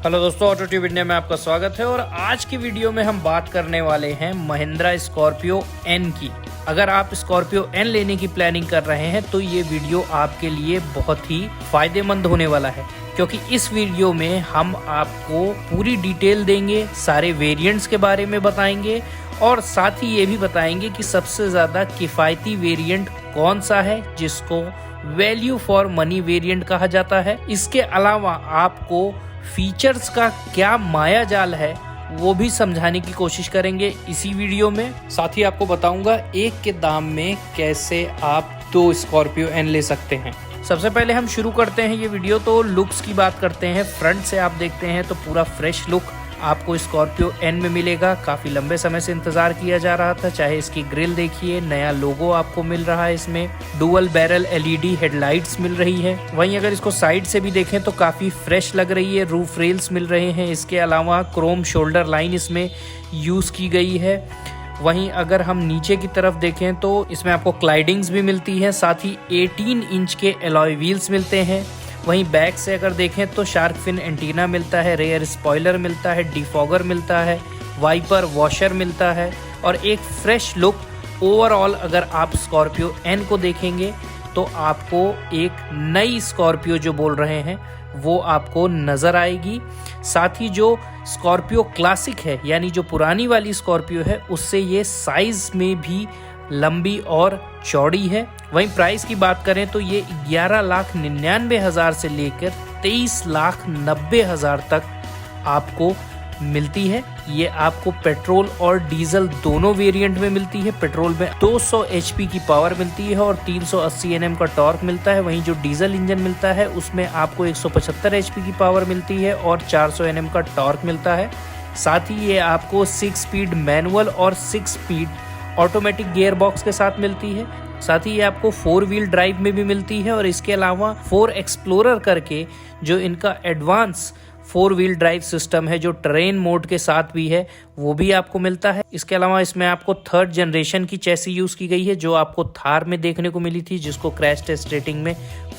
Hello दोस्तों, auto tube India में आपका स्वागत है। और आज की वीडियो में हम बात करने वाले हैं महिंद्रा स्कॉर्पियो एन की। अगर आप स्कॉर्पियो एन लेने की प्लानिंग कर रहे हैं तो ये वीडियो आपके लिए बहुत ही फायदेमंद होने वाला है, क्योंकि इस वीडियो में हम आपको पूरी डिटेल देंगे, सारे वेरिएंट्स के बारे में बताएंगे और साथ ही ये भी बताएंगे कि सबसे ज़्यादा किफ़ायती वेरिएंट कौन सा है जिसको वैल्यू फॉर मनी वेरिएंट कहा जाता है। इसके अलावा आपको फीचर्स का क्या माया जाल है वो भी समझाने की कोशिश करेंगे इसी वीडियो में। साथ ही आपको बताऊंगा एक के दाम में कैसे आप दो स्कॉर्पियो एन ले सकते हैं। सबसे पहले हम शुरू करते हैं ये वीडियो तो लुक्स की बात करते हैं। फ्रंट से आप देखते हैं तो पूरा फ्रेश लुक आपको स्कॉर्पियो एन में मिलेगा। काफ़ी लंबे समय से इंतज़ार किया जा रहा था। चाहे इसकी ग्रिल देखिए, नया लोगो आपको मिल रहा है, इसमें डुअल बैरल एलईडी हेडलाइट्स मिल रही है। वहीं अगर इसको साइड से भी देखें तो काफ़ी फ्रेश लग रही है। रूफ रेल्स मिल रहे हैं। इसके अलावा क्रोम शोल्डर लाइन इसमें यूज़ की गई है। वहीं अगर हम नीचे की तरफ देखें तो इसमें आपको क्लाइडिंग्स भी मिलती है, साथ ही 18 इंच के एलॉय व्हील्स मिलते हैं। वहीं बैक से अगर देखें तो शार्क फिन एंटीना मिलता है, रेयर स्पॉइलर मिलता है, डिफॉगर मिलता है, वाइपर वॉशर मिलता है और एक फ्रेश लुक ओवरऑल अगर आप स्कॉर्पियो एन को देखेंगे तो आपको एक नई स्कॉर्पियो जो बोल रहे हैं वो आपको नज़र आएगी। साथ ही जो स्कॉर्पियो क्लासिक है यानी जो पुरानी वाली स्कॉर्पियो है उससे ये साइज़ में भी लंबी और चौड़ी है। वहीं प्राइस की बात करें तो ये 11,99,000 से लेकर 23,90,000 तक आपको मिलती है। ये आपको पेट्रोल और डीजल दोनों वेरिएंट में मिलती है। पेट्रोल में 200 HP की पावर मिलती है और 380 Nm का टॉर्क मिलता है। वहीं जो डीजल इंजन मिलता है उसमें आपको 175 HP की पावर मिलती है और 400 Nm का टॉर्क मिलता है। साथ ही ये आपको 6 स्पीड मैनुअल और 6 स्पीड ऑटोमेटिक गियर बॉक्स के साथ मिलती है। साथ ही ये आपको 4 व्हील ड्राइव में भी मिलती है और इसके अलावा 4 एक्सप्लोरर करके जो इनका एडवांस 4 व्हील ड्राइव सिस्टम है जो ट्रेन मोड के साथ भी है वो भी आपको मिलता है। इसके अलावा इसमें आपको 3rd जनरेशन की चैसी यूज की गई है जो आपको थार में देखने को मिली थी, जिसको क्रैश टेस्ट रेटिंग में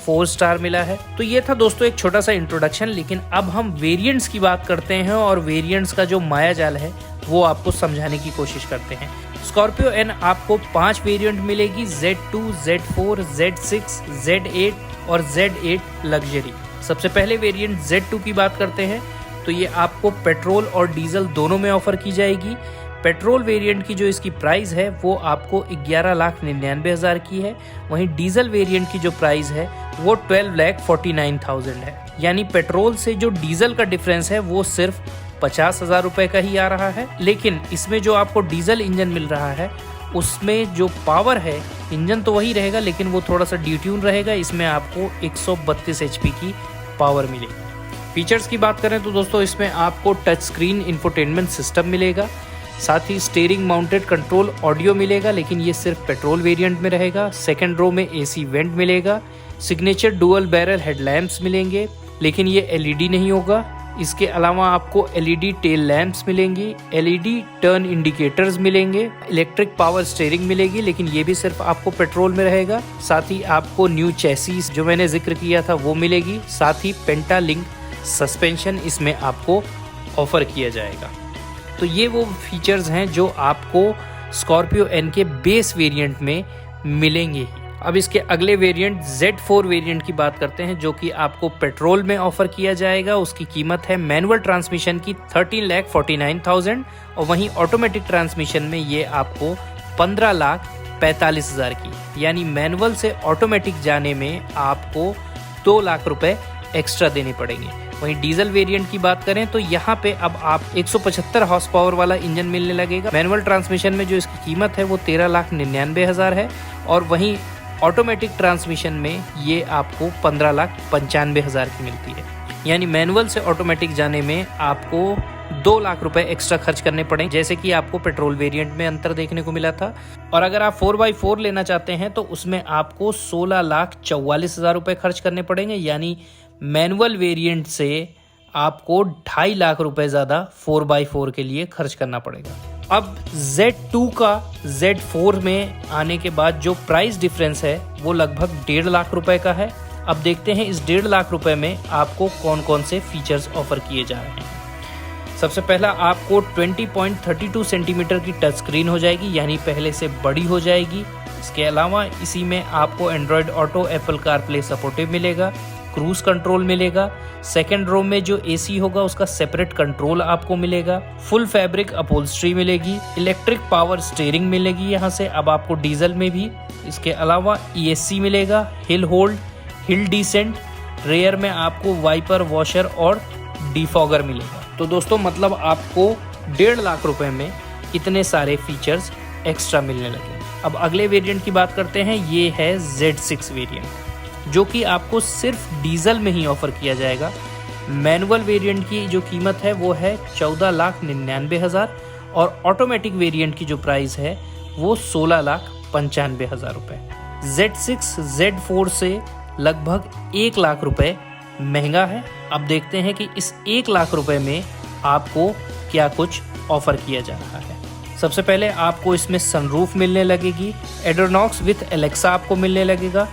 4 स्टार मिला है। तो ये था दोस्तों एक छोटा सा इंट्रोडक्शन, लेकिन अब हम वेरिएंट्स की बात करते हैं और वेरिएंट्स का जो माया जाल है वो आपको समझाने की कोशिश करते हैं। स्कॉर्पियो एन आपको 5 वेरिएंट मिलेगी, Z2, Z4, Z6, Z8 और Z8 लग्जरी। सबसे पहले वेरिएंट Z2 की बात करते हैं तो ये आपको पेट्रोल और डीजल दोनों में ऑफर की जाएगी। पेट्रोल वेरिएंट की जो इसकी प्राइस है वो आपको 11,99,000 की है। वहीं डीजल वेरिएंट की जो प्राइस है वो 12,49,000 है। यानी पेट्रोल से जो डीजल का डिफरेंस है वो सिर्फ 50,000 रुपए का ही आ रहा है। लेकिन इसमें जो आपको डीजल इंजन मिल रहा है उसमें जो पावर है, इंजन तो वही रहेगा लेकिन वो थोड़ा सा डिट्यून रहेगा। इसमें आपको 132 HP की पावर मिलेगी। फीचर्स की बात करें तो दोस्तों इसमें आपको टच स्क्रीन इंफोटेनमेंट सिस्टम मिलेगा, साथ ही स्टीयरिंग माउंटेड कंट्रोल ऑडियो मिलेगा, लेकिन ये सिर्फ पेट्रोल वेरिएंट में रहेगा। सेकंड रो में AC वेंट मिलेगा। सिग्नेचर डुअल बैरल हेडलैम्प्स मिलेंगे, लेकिन ये LED नहीं होगा। इसके अलावा आपको LED टेल लैंप्स मिलेंगी, LED टर्न इंडिकेटर्स मिलेंगे, इलेक्ट्रिक पावर स्टीयरिंग मिलेगी, लेकिन ये भी सिर्फ आपको पेट्रोल में रहेगा। साथ ही आपको न्यू चैसीज जो मैंने जिक्र किया था वो मिलेगी। साथ ही पेंटालिंक सस्पेंशन इसमें आपको ऑफर किया जाएगा। तो ये वो फीचर्स हैं जो आपको स्कॉर्पियो एन के बेस वेरिएंट में मिलेंगे। अब इसके अगले वेरिएंट Z4 वेरिएंट की बात करते हैं जो कि आपको पेट्रोल में ऑफर किया जाएगा। उसकी कीमत है मैनुअल ट्रांसमिशन की 13,49,000 और वहीं ऑटोमेटिक ट्रांसमिशन में ये आपको 15,45,000 की। यानी मैनुअल से ऑटोमेटिक जाने में आपको 2 लाख रुपए एक्स्ट्रा देने पड़ेंगे। वहीं डीजल वेरिएंट की बात करें तो यहाँ पे अब आप 175 हॉर्स पावर वाला इंजन मिलने लगेगा। मैनुअल ट्रांसमिशन में जो इसकी कीमत है वो 13,99,000 है और वहीं ऑटोमेटिक ट्रांसमिशन में ये आपको 15,95,000 की मिलती है। यानी मैनुअल से ऑटोमेटिक जाने में आपको 2 लाख रुपए एक्स्ट्रा खर्च करने पड़े, जैसे कि आपको पेट्रोल वेरिएंट में अंतर देखने को मिला था। और अगर आप 4x4 लेना चाहते हैं तो उसमें आपको 16,44,000 रुपए खर्च करने पड़ेंगे। यानी मैनुअल वेरिएंट से आपको 2.5 लाख रुपए ज़्यादा 4x4 के लिए खर्च करना पड़ेगा। अब Z2 का Z4 में आने के बाद जो प्राइस डिफरेंस है वो लगभग 1.5 लाख रुपए का है। अब देखते हैं इस 1.5 लाख रुपए में आपको कौन कौन से फीचर्स ऑफर किए जा रहे हैं। सबसे पहला आपको 20.32 सेंटीमीटर की टच स्क्रीन हो जाएगी, यानी पहले से बड़ी हो जाएगी। इसके अलावा इसी में आपको Android auto, Apple CarPlay supportive मिलेगा, क्रूज कंट्रोल मिलेगा। सेकंड रो में जो एसी होगा उसका सेपरेट कंट्रोल आपको मिलेगा। फुल फैब्रिक अपहोल्स्ट्री मिलेगी, इलेक्ट्रिक पावर स्टीयरिंग मिलेगी यहाँ से अब आपको डीजल में भी। इसके अलावा ESC मिलेगा, hill hold, hill descent, rear में आपको वाइपर, वॉशर और डिफॉगर मिलेगा। तो दोस्तों मतलब आपको 1.5 लाख रुपए में इतने सारे फीचर्स एक्स्ट्रा मिलने लगे। अब अगले वेरिएंट की बात करते हैं, ये है Z6 वेरिएंट, जो कि आपको सिर्फ डीजल में ही ऑफर किया जाएगा। मैनुअल वेरिएंट की जो कीमत है वो है 14,99,000 और ऑटोमेटिक वेरिएंट की जो प्राइस है वो 16,95,000 रुपए। Z6 Z4 से लगभग 1 लाख रुपए महंगा है। अब देखते हैं कि इस 1 लाख रुपए में आपको क्या कुछ ऑफर किया जा रहा है। सबसे पहले आपको इसमें सनरूफ मिलने लगेगी, एड्रोनॉक्स विथ एलेक्सा आपको मिलने लगेगा।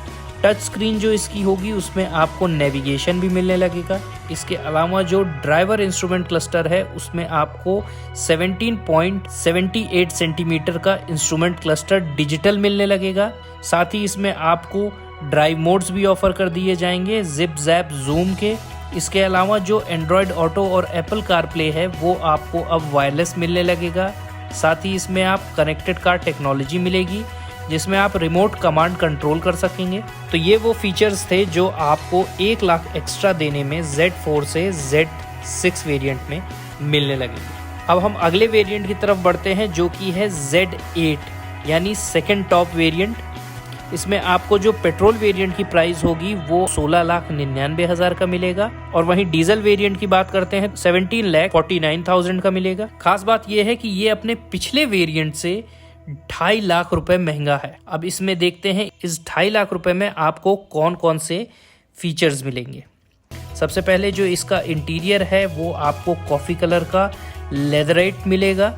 टच स्क्रीन जो इसकी होगी उसमें आपको नेविगेशन भी मिलने लगेगा। इसके अलावा जो ड्राइवर इंस्ट्रूमेंट क्लस्टर है उसमें आपको 17.78 सेंटीमीटर का इंस्ट्रूमेंट क्लस्टर डिजिटल मिलने लगेगा। साथ ही इसमें आपको ड्राइव मोड्स भी ऑफर कर दिए जाएंगे, जिप जैप जूम के। इसके अलावा जो एंड्रॉयड ऑटो और एप्पल कारप्ले है वो आपको अब वायरलेस मिलने लगेगा। साथ ही इसमें आप कनेक्टेड कार टेक्नोलॉजी मिलेगी जिसमें आप रिमोट कमांड कंट्रोल कर सकेंगे। तो ये वो फीचर्स थे जो आपको 1 लाख एक्स्ट्रा देने में Z4 से Z6 वेरिएंट में मिलने लगेंगे। अब हम अगले वेरिएंट की तरफ बढ़ते हैं जो कि है Z8 यानी सेकंड टॉप वेरिएंट। इसमें आपको जो पेट्रोल वेरिएंट की प्राइस होगी वो 16,99,000 का मिलेगा और वहीं डीजल वेरिएंट की बात करते हैं 17,49,000 का मिलेगा। खास बात यह है कि ये अपने पिछले वेरिएंट से 2.5 लाख रुपए महंगा है। अब इसमें देखते हैं इस 2.5 लाख रुपए में आपको कौन कौन से फीचर्स मिलेंगे। सबसे पहले जो इसका इंटीरियर है वो आपको कॉफी कलर का लेदराइट मिलेगा।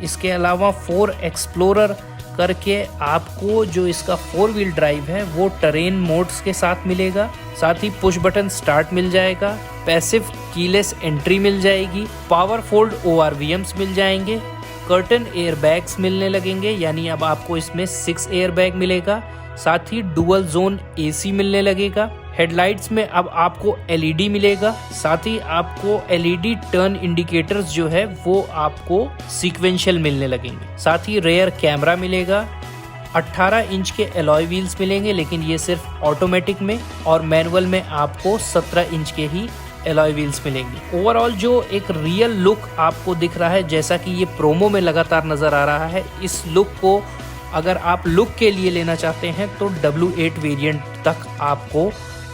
इसके अलावा 4 एक्सप्लोरर करके आपको जो इसका 4 व्हील ड्राइव है वो टेरेन मोड्स के साथ मिलेगा। साथ ही पुश बटन स्टार्ट मिल जाएगा, पैसिव कीलेस एंट्री मिल जाएगी, पावर फोल्ड ORVMs मिल जाएंगे, कर्टन एयर बैग्स मिलने लगेंगे, यानी अब आपको इसमें 6 एयर बैग मिलेगा। साथ ही डुअल जोन AC मिलने लगेगा। हेडलाइट्स में अब आपको LED मिलेगा। साथ ही आपको LED टर्न इंडिकेटर्स जो है वो आपको सीक्वेंशियल मिलने लगेंगे। साथ ही रेयर कैमरा मिलेगा। 18 इंच के एलॉय व्हील्स मिलेंगे, लेकिन ये सिर्फ ऑटोमेटिक में, और मैनुअल में आपको 17 इंच के ही एलॉय व्हील्स मिलेंगे। ओवरऑल जो एक रियल लुक आपको दिख रहा है, जैसा कि ये प्रोमो में लगातार नजर आ रहा है, इस लुक को अगर आप लुक के लिए लेना चाहते हैं तो W8 वेरिएंट तक आपको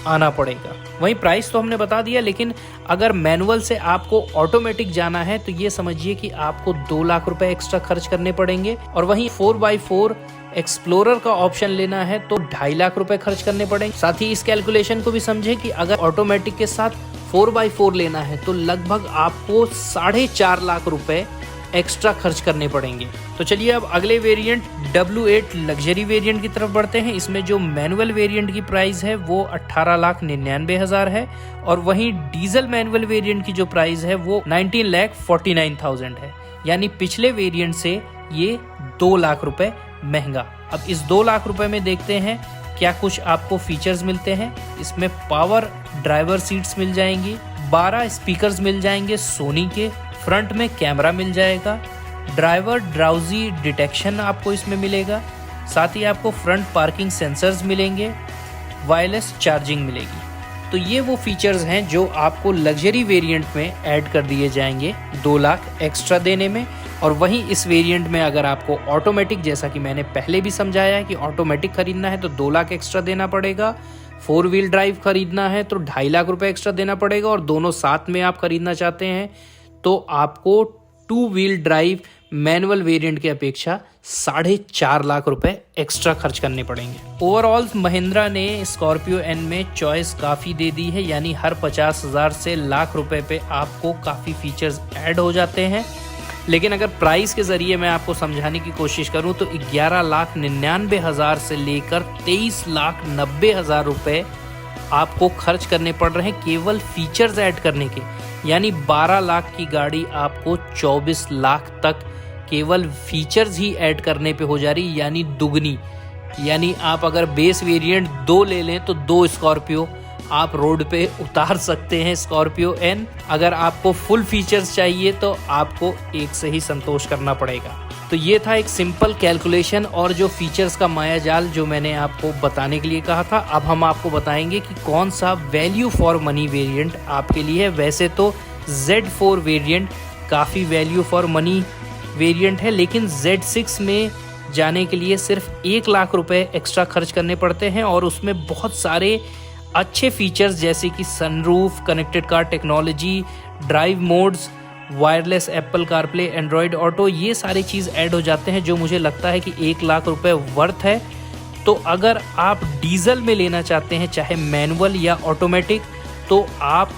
आना पड़ेगा। वहीं प्राइस तो हमने बता दिया, लेकिन अगर मैनुअल से आपको ऑटोमेटिक जाना है तो ये समझिए कि आपको 2 लाख रुपए एक्स्ट्रा खर्च करने पड़ेंगे। और वहीं 4x4 एक्सप्लोरर का ऑप्शन लेना है तो 2.5 लाख रुपए खर्च करने पड़ेंगे। साथ ही इस कैलकुलेशन को भी समझे कि अगर ऑटोमेटिक के साथ 4x4 लेना है तो लगभग आपको 4.5 लाख रुपए एक्स्ट्रा खर्च करने पड़ेंगे। तो चलिए अब अगले वेरिएंट W8 लग्जरी वेरिएंट की तरफ बढ़ते हैं। इसमें जो मैनुअल वेरिएंट की प्राइस है वो 18,99,000 है और वहीं डीजल मैनुअल वेरिएंट की जो प्राइस है वो 19,49,000 है, यानी पिछले वेरिएंट से ये 2 लाख रुपए महंगा। अब इस 2 लाख रुपए में देखते हैं क्या कुछ आपको फीचर्स मिलते हैं। इसमें पावर ड्राइवर सीट्स मिल जाएंगी, 12 स्पीकर्स मिल जाएंगे सोनी के, फ्रंट में कैमरा मिल जाएगा, ड्राइवर ड्राउजी डिटेक्शन आपको इसमें मिलेगा। साथ ही आपको फ्रंट पार्किंग सेंसर्स मिलेंगे, वायरलेस चार्जिंग मिलेगी। तो ये वो फीचर्स हैं जो आपको लग्जरी वेरिएंट में ऐड कर दिए जाएंगे 2 लाख एक्स्ट्रा देने में। और वहीं इस वेरिएंट में अगर आपको ऑटोमेटिक, जैसा कि मैंने पहले भी समझाया है कि ऑटोमेटिक खरीदना है तो 2 लाख एक्स्ट्रा देना पड़ेगा, 4 व्हील ड्राइव खरीदना है तो 2.5 लाख रुपए एक्स्ट्रा देना पड़ेगा, और दोनों साथ में आप खरीदना चाहते हैं तो आपको 2 व्हील ड्राइव मैनुअल वेरिएंट की अपेक्षा 4.5 लाख रुपए एक्स्ट्रा खर्च करने पड़ेंगे। ओवरऑल महिंद्रा ने स्कॉर्पियो एन में चॉइस काफ़ी दे दी है, यानी हर 50,000 से लाख रुपए पे आपको काफ़ी फीचर्स ऐड हो जाते हैं। लेकिन अगर प्राइस के ज़रिए मैं आपको समझाने की कोशिश करूं तो 11,99,000 से लेकर 23,90,000 रुपए आपको खर्च करने पड़ रहे हैं केवल फीचर्स ऐड करने के, यानी 12 लाख की गाड़ी आपको 24 लाख तक केवल फीचर्स ही ऐड करने पे हो जा रही, यानी दुगनी। यानी आप अगर बेस वेरिएंट 2 ले लें तो 2 स्कॉर्पियो आप रोड पे उतार सकते हैं, स्कॉर्पियो एन। अगर आपको फुल फीचर्स चाहिए तो आपको एक से ही संतोष करना पड़ेगा। तो ये था एक सिंपल कैलकुलेशन और जो फीचर्स का मायाजाल जो मैंने आपको बताने के लिए कहा था। अब हम आपको बताएंगे कि कौन सा वैल्यू फॉर मनी वेरिएंट आपके लिए है। वैसे तो Z4 वेरिएंट काफ़ी वैल्यू फॉर मनी वेरिएंट है, लेकिन Z6 में जाने के लिए सिर्फ 1 लाख रुपए एक्स्ट्रा खर्च करने पड़ते हैं और उसमें बहुत सारे अच्छे फीचर्स जैसे कि sunroof, connected car technology, drive modes, wireless Apple CarPlay, Android auto, ये सारी चीज़ ऐड हो जाते हैं जो मुझे लगता है कि 1 लाख रुपए वर्थ है। तो अगर आप डीजल में लेना चाहते हैं, चाहे मैनुअल या ऑटोमेटिक, तो आप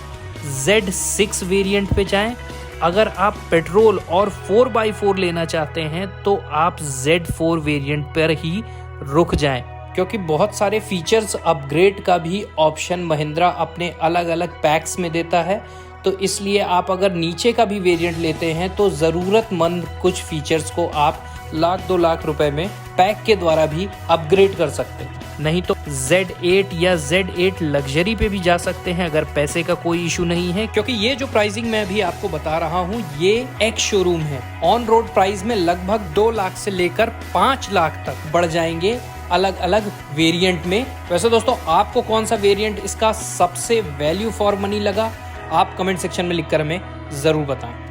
Z6 वेरिएंट पे जाएं। अगर आप पेट्रोल और 4x4 लेना चाहते हैं तो आप Z4 वेरिएंट पर ही रुक जाएं, क्योंकि बहुत सारे फीचर्स अपग्रेड का भी ऑप्शन महिंद्रा अपने अलग अलग पैक्स में देता है। तो इसलिए आप अगर नीचे का भी वेरिएंट लेते हैं तो ज़रूरतमंद कुछ फीचर्स को आप 1-2 लाख रुपए में पैक के द्वारा भी अपग्रेड कर सकते हैं। नहीं तो Z8 या Z8 लग्जरी पे भी जा सकते हैं अगर पैसे का कोई इशू नहीं है, क्योंकि ये जो प्राइसिंग मैं अभी आपको बता रहा हूँ ये एक्स शोरूम है। ऑन रोड प्राइस में लगभग 2 लाख से लेकर 5 लाख तक बढ़ जाएंगे अलग अलग वेरिएंट में। वैसे दोस्तों आपको कौन सा वेरिएंट इसका सबसे वैल्यू फॉर मनी लगा, आप कमेंट सेक्शन में लिखकर हमें ज़रूर बताएं।